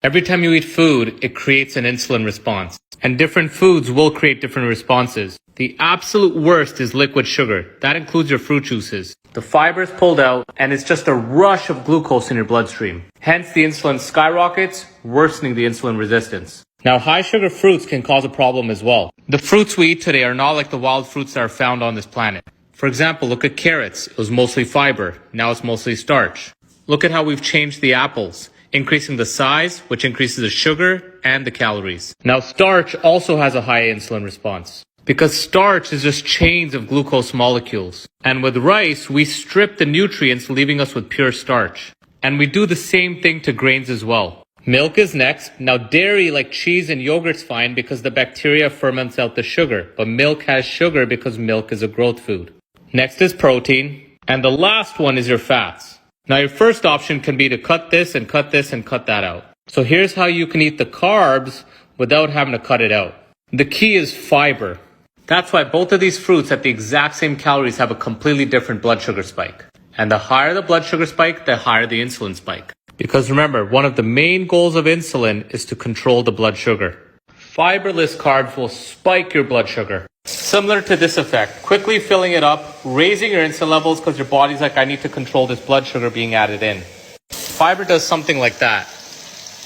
Every time you eat food, it creates an insulin response. And different foods will create different responses. The absolute worst is liquid sugar. That includes your fruit juices. The fiber is pulled out, and it's just a rush of glucose in your bloodstream. Hence, the insulin skyrockets, worsening the insulin resistance. Now, high sugar fruits can cause a problem as well. The fruits we eat today are not like the wild fruits that are found on this planet. For example, look at carrots. It was mostly fiber. Now it's mostly starch. Look at how we've changed the apples, increasing the size, which increases the sugar and the calories. Now, starch also has a high insulin response because starch is just chains of glucose molecules. And with rice, we strip the nutrients, leaving us with pure starch. And we do the same thing to grains as well. Milk is next. Now, dairy like cheese and yogurt's fine because the bacteria ferments out the sugar. But milk has sugar because milk is a growth food. Next is protein. And the last one is your fats. Now, your first option can be to cut this and cut this and cut that out. So here's how you can eat the carbs without having to cut it out. The key is fiber. That's why both of these fruits at the exact same calories have a completely different blood sugar spike. And the higher the blood sugar spike, the higher the insulin spike. Because remember, one of the main goals of insulin is to control the blood sugar. Fiberless carbs will spike your blood sugar. Similar to this effect, quickly filling it up, raising your insulin levels because your body's like, I need to control this blood sugar being added in. Fiber does something like that.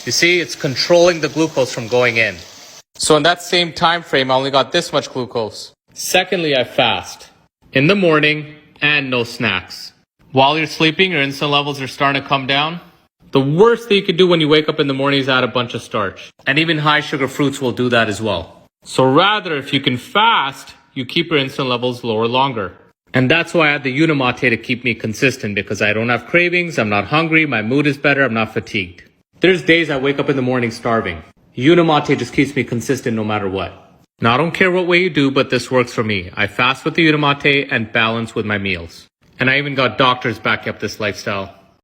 You see, it's controlling the glucose from going in. So in that same time frame, I only got this much glucose. Secondly, I fast. In the morning, and no snacks. While you're sleeping, your insulin levels are starting to come down. The worst thing you could do when you wake up in the morning is add a bunch of starch. And even high sugar fruits will do that as well. So rather, if you can fast, you keep your insulin levels lower longer. And that's why I had the Unimate to keep me consistent, because I don't have cravings, I'm not hungry, my mood is better, I'm not fatigued. There's days I wake up in the morning starving. Unimate just keeps me consistent no matter what. Now, I don't care what way you do, but this works for me. I fast with the Unimate and balance with my meals. And I even got doctors back up this lifestyle.